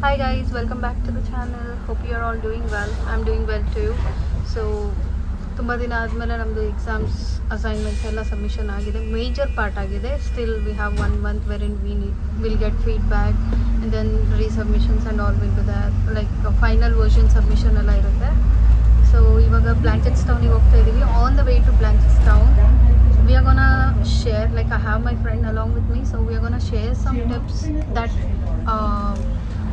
Hi guys, welcome back to the channel. Hope you are all doing well. I'm doing well too. So ತುಂಬ ದಿನ ಆದಮೇಲೆ ನಮ್ಮದು exams assignments ಎಲ್ಲ submission ಆಗಿದೆ. Major part ಆಗಿದೆ. Still we have 1 month wherein will get feedback and then resubmissions and all will be the like final version submission ಎಲ್ಲ ಇರುತ್ತೆ. So ಇವಾಗ ಬ್ಲ್ಯಾಂಕೆಟ್ಸ್ ಟೌನಿಗೆ ಹೋಗ್ತಾ ಇದ್ದೀವಿ. On the way to Blanchardstown we are gonna share, like I have my friend along with me, so we are gonna share some tips that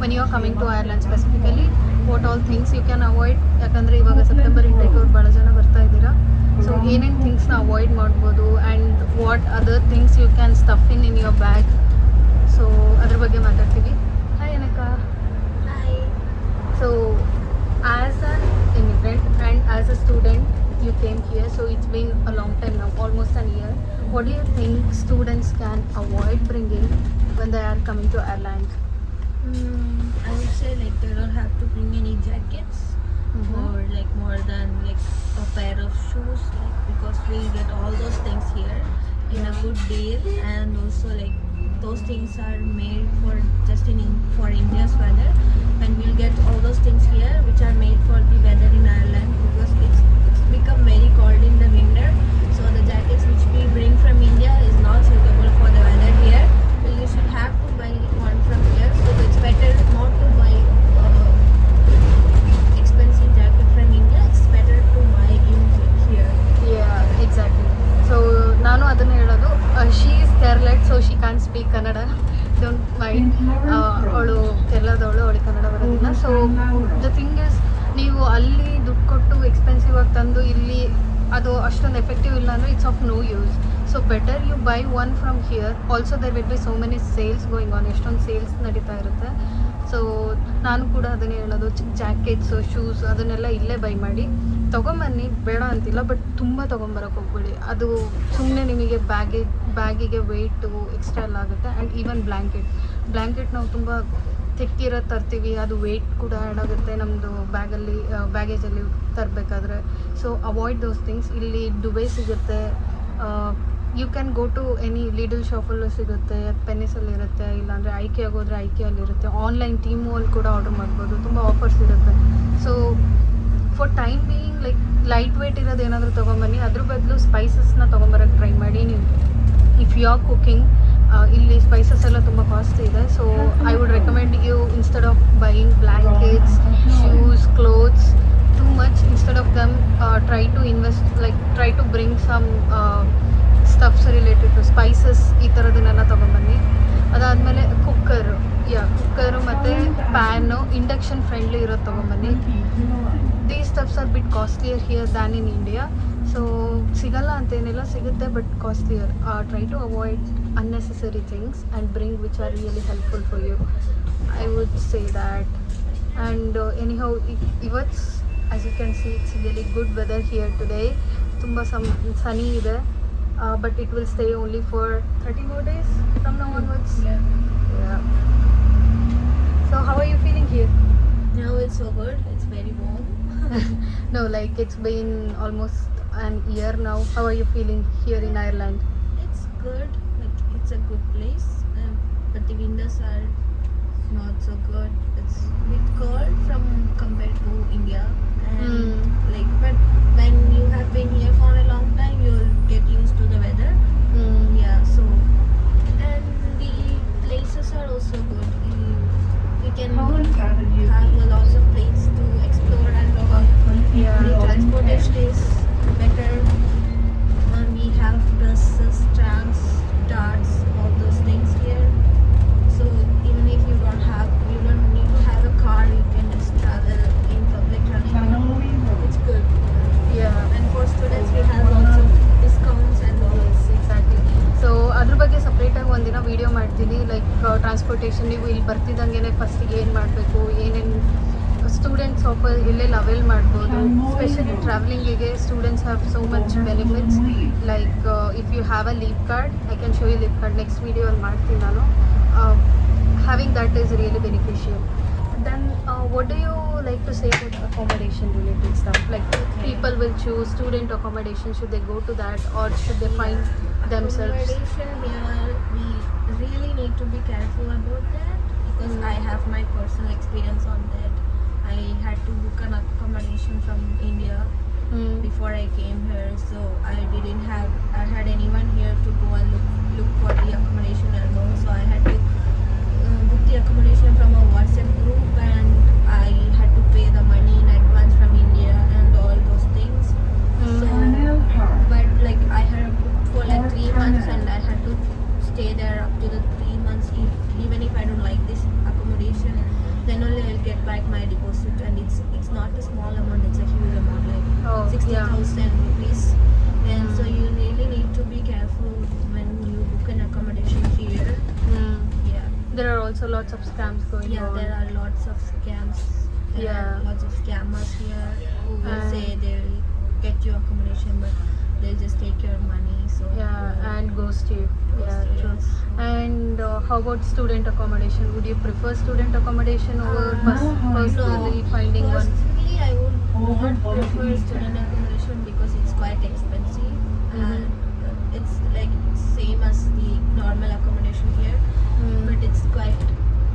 when you are coming to Ireland specifically, what all things you can avoid. ಯಾಕಂದರೆ ಇವಾಗ September intake ಅವ್ರು ಭಾಳ ಜನ ಬರ್ತಾ ಇದ್ದೀರಾ. So ಏನೇನು ಥಿಂಗ್ಸ್ನ avoid ಮಾಡ್ಬೋದು and what other things you can stuff in your bag. So ಅದ್ರ ಬಗ್ಗೆ ಮಾತಾಡ್ತೀವಿ. ಹಾಯ್ ಅನಕ. Hi. So as an immigrant and as a student you came here, so it's been a long time now, almost a year. What do you think students can avoid bringing when they are coming to Ireland? I would say like they don't have to bring any jackets or like more than like a pair of shoes, like because we get all those things here in a good deal, and also like those things are made for just for India's weather, and we'll get all those things here which are made for the weather in Ireland, because it's become very cold in the winter. So the jackets which we bring from India is not suitable for the weather here. Well, you should have to buy one from here, so it's better not to buy expensive jacket from India. It's better to buy in here. Yeah, exactly. So ನಾನು ಅದನ್ನು ಹೇಳೋದು, she is Keralite, so she can speak Kannada, don't mind. ಅವಳು ಕೇರಳದವಳು, ಅವಳಿಗೆ ಕನ್ನಡ ಬರೋದಿಲ್ಲ. So the thing is, ನೀವು ಅಲ್ಲಿ ದುಡ್ಡು ಕೊಟ್ಟು ಎಕ್ಸ್ಪೆನ್ಸಿವ್ ಆಗಿ ತಂದು ಇಲ್ಲಿ ಅದು ಅಷ್ಟೊಂದು ಎಫೆಕ್ಟಿವ್ ಇಲ್ಲ ಅಂದರೆ it's of no use. So better you buy one from here. Also there will be so many sales going on, ಎಷ್ಟೊಂದು ಸೇಲ್ಸ್ ನಡೀತಾ ಇರುತ್ತೆ. ಸೊ ನಾನು ಕೂಡ ಅದನ್ನೇ ಹೇಳೋದು, ಜಾಕೆಟ್ಸು, ಶೂಸ್ ಅದನ್ನೆಲ್ಲ ಇಲ್ಲೇ ಬೈ ಮಾಡಿ ತೊಗೊಂಬನ್ನಿ, ಬೇಡ ಅಂತಿಲ್ಲ, ಬಟ್ ತುಂಬ ತೊಗೊಂಬರೋಕೆ ಹೋಗ್ಬೇಡಿ. ಅದು ಸುಮ್ಮನೆ ನಿಮಗೆ ಬ್ಯಾಗಿಗೆ ವೆಯ್ಟು ಎಕ್ಸ್ಟ್ರಾ ಎಲ್ಲ ಆಗುತ್ತೆ. ಆ್ಯಂಡ್ ಈವನ್ ಬ್ಲ್ಯಾಂಕೆಟ್ ನಾವು ತುಂಬ ತೆಕ್ಕಿರೋ ತರ್ತೀವಿ, ಅದು ವೆಯ್ಟ್ ಕೂಡ ಆ್ಯಡ್ ಆಗುತ್ತೆ ನಮ್ಮದು ಬ್ಯಾಗೇಜಲ್ಲಿ ತರಬೇಕಾದ್ರೆ. So avoid those things. ಇಲ್ಲಿ ಡುಬೆ ಸಿಗುತ್ತೆ, you can go to any Lidl ಶಾಪಲ್ಲೂ ಸಿಗುತ್ತೆ, ಪೆನ್ನಿಸಲ್ಲಿರುತ್ತೆ, ಇಲ್ಲಾಂದರೆ ಐಕೆ ಆಗೋದ್ರೆ ಐಕೆಯಲ್ಲಿರುತ್ತೆ. ಆನ್ಲೈನ್ ಟೀಮಲ್ಲಿ ಕೂಡ ಆರ್ಡರ್ ಮಾಡ್ಬೋದು, ತುಂಬ ಆಫರ್ಸ್ ಇರುತ್ತೆ. So for time being like light weight ಇರೋದು ಏನಾದರೂ ತೊಗೊಂಬನ್ನಿ. ಅದ್ರ ಬದಲು ಸ್ಪೈಸಸ್ನ ತೊಗೊಂಬರೋಕ್ಕೆ ಟ್ರೈ ಮಾಡಿ. ನೀವು ಇಫ್ ಯು ಆರ್ ಕುಕಿಂಗ್, ಇಲ್ಲಿ ಸ್ಪೈಸಸ್ ಎಲ್ಲ ತುಂಬ ಕಾಸ್ಟ್ಲಿ ಇದೆ. So I would recommend you, instead of buying blankets, shoes, clothes too much, instead of them try to invest, like try to bring some stuffs related to spices, ಈ ಥರದನ್ನೆಲ್ಲ ತೊಗೊಂಬನ್ನಿ. ಅದಾದಮೇಲೆ cooker ಮತ್ತು pan induction friendly ಇರೋದು ತೊಗೊಂಬನ್ನಿ. These stuffs are bit costlier here than in India. So ಸಿಗಲ್ಲ ಅಂತೇನಿಲ್ಲ, ಸಿಗುತ್ತೆ, but costlier. Try to avoid unnecessary things and bring which are really helpful for you. I would say that. And anyhow, ಇವತ್ತು as you can see, it's really good weather here today. ತುಂಬ sunny ಇದೆ, but it will stay only for 30 more days from now onwards. Yeah. So how are you feeling here? Now it's so good. It's very warm. No, like it's been almost an year now. How are you feeling here in Ireland? It's good. Like it's a good place, but the winters are not so good. It's a bit cold from compared to India, and like, but when you have been here for a long time, you'll get used to the weather. Yeah. So, and the places are also good. We can have a lot of places to explore and all. Yeah. The transportation is better, and we have buses, trams, darts, all those things here. So even if you don't need to have a car, you can just travel in public transport. It's good. Yeah. And for students, we have lots of discounts and all. Yes, exactly. So ಅದ್ರ ಬಗ್ಗೆ ಸಪ್ರೇಟಾಗಿ ಒಂದಿನ video ಮಾಡ್ತೀನಿ. Like transportation, ನೀವು ಇಲ್ಲಿ ಬರ್ತಿದ್ದಂಗೆ ಫಸ್ಟಿಗೆ ಏನು ಮಾಡಬೇಕು, ಏನೇನು ಸ್ಟೂಡೆಂಟ್ಸ್ ಆಫರ್ ಎಲ್ಲೆಲ್ಲಿ ಅವೇಲ್ ಮಾಡ್ಬೋದು. ಸ್ಪೆಷಲಿ ಟ್ರಾವೆಲಿಂಗಿಗೆ students have so much benefits. Like if you have a Leap card, I can show you Leap card, next ವೀಡಿಯೋಲ್ಲಿ ಮಾಡ್ತೀನಿ ನಾನು. Having that is really beneficial. Then what do you like to say about accommodation related stuff? Like people will choose student accommodation, should they go to that or should they find themselves? Accommodation here, we really need to be careful about that, because I have my personal experience on that. I had to book an accommodation from India before I came here, so I had anyone here to go and look for the accommodation alone. So I had to book the accommodation from a WhatsApp group, and I had to pay the money in advance from India and all those things. So, but like I had booked for like 3 months, and I had to stay there up to the 3 months. Even if I don't like this accommodation, then only I'll get back my deposit, and it's not a small amount; it's a huge amount, like Oh, 60,000 rupees. And so you really need to be careful when you book an accommodation here. Yeah, There are also lots of scams going yeah, on. there are lots of scams. There Yeah. are lots of scammers here who will And- say they'll get you accommodation, but they'll just take your money. So Yeah, and ghost you. Yeah, Ghost you, true. yes. And how about student accommodation? Would you prefer student accommodation over personally finding one? Personally, I would not prefer student accommodation because it's quite expensive. And it's like same as the normal accommodation here, but it's quite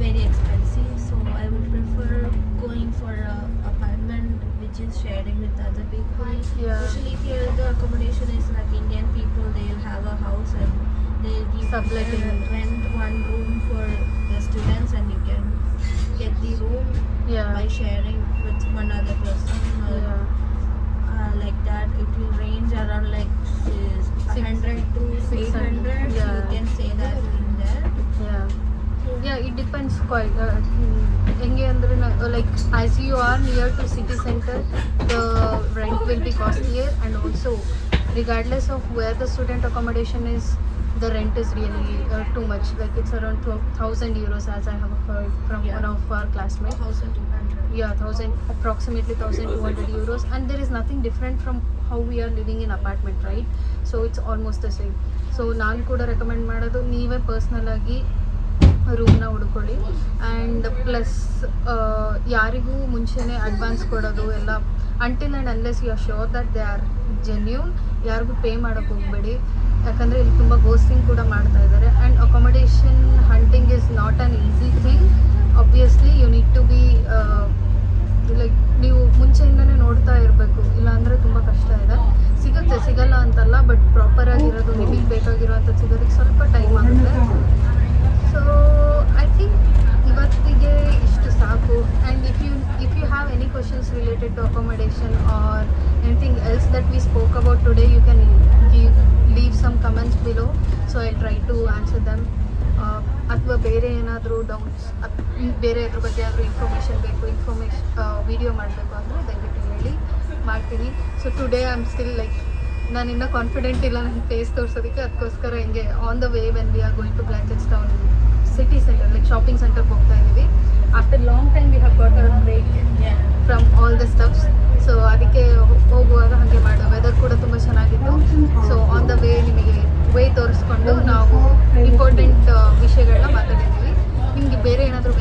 very expensive. So I would prefer going for a apartment which is sharing with other people. Yeah. Usually here the accommodation is like Indian people, they'll have a house and they'll give Subletting. rent one room for the students, and you can get the room Yeah. by sharing with one other person. Or, Yeah. like that, it will range around like 100 to 800. Yeah. You can say that in there. Yeah. Yeah, it depends quite. ಹೆಂಗೆ ಅಂದರೆ like as you are near to city center, the rent will be costlier, and also regardless of where the student accommodation is, the rent is really too much. Like it's around 1,000 euros, as I have heard from Yeah. one of our classmates. 1,200. Yeah, approximately 1,200 euros, and there is nothing different from how we are living in apartment, right? So it's almost the same. So ನಾನು ಕೂಡ recommend ಮಾಡೋದು ನೀವೇ personal ಆಗಿ ರೂಮ್ನ ಹುಡ್ಕೊಳ್ಳಿ, and plus ಯಾರಿಗೂ ಮುಂಚೆನೇ advance ಕೊಡೋದು ಎಲ್ಲ until and unless you are sure that they are genuine, ಯಾರಿಗೂ ಪೇ ಮಾಡೋಕ್ಕೆ ಹೋಗಬೇಡಿ. ಯಾಕಂದರೆ ಇಲ್ಲಿ ತುಂಬ ಗೋಸ್ಟಿಂಗ್ ಕೂಡ ಮಾಡ್ತಾ ಇದ್ದಾರೆ. And accommodation hunting is not an easy thing. Obviously you need to be like ನೀವು ಮುಂಚೆಯಿಂದನೇ ನೋಡ್ತಾ ಇರಬೇಕು, ಇಲ್ಲಾಂದರೆ ತುಂಬ ಕಷ್ಟ ಇದೆ. ಸಿಗಲ್ಲ ಅಂತಲ್ಲ, ಬಟ್ ಪ್ರಾಪರಾಗಿರೋದು ನಿಮಗೆ ಬೇಕಾಗಿರೋಂಥದ್ದು ಸಿಗೋದಕ್ಕೆ ಸ್ವಲ್ಪ ಟೈಮ್ ಆಗುತ್ತೆ. ಸೊ ಐ ಥಿಂಕ್ ಇವತ್ತಿಗೆ ಇಷ್ಟು ಸಾಕು. And if you have any questions related to accommodation or anything else that we spoke about today, you can leave some comments below, so I try to answer them. ಅಥವಾ ಬೇರೆ ಏನಾದರೂ doubts, ಬೇರೆ ಅದ್ರ ಬಗ್ಗೆ ಆದರೂ ಇನ್ಫಾರ್ಮೇಷನ್ ವಿಡಿಯೋ ಮಾಡಬೇಕು ಅಂದರೆ ದಯವಿಟ್ಟು ಹೇಳಿ, ಮಾಡ್ತೀನಿ. So today I am still like, ನಾನು ಇನ್ನೂ ಕಾನ್ಫಿಡೆಂಟ್ ಇಲ್ಲ ನನ್ನ ಫೇಸ್ ತೋರಿಸೋದಕ್ಕೆ. ಅದಕ್ಕೋಸ್ಕರ ಹಿಂಗೆ on the way when we are going to blankets town city centre, like shopping ಸೆಂಟರ್ಗೆ ಹೋಗ್ತಾ ಇದ್ದೀವಿ. After long time we have got our break from all the stuffs. So ಅದಕ್ಕೆ ಹೋಗುವಾಗ ಹಾಗೆ ಮಾಡೋ, ವೆದರ್ ಕೂಡ ತುಂಬ ಚೆನ್ನಾಗಿತ್ತು. ಸೊ ಆನ್ ದ ವೇ ನಿಮಗೆ ವೇ ತೋರಿಸ್ಕೊಂಡು ನಾವು ಇಂಪಾರ್ಟೆಂಟ್ ವಿಷಯಗಳನ್ನ ಮಾತಾಡಿದ್ದೀವಿ. ನಿಮಗೆ ಬೇರೆ ಏನಾದರೂ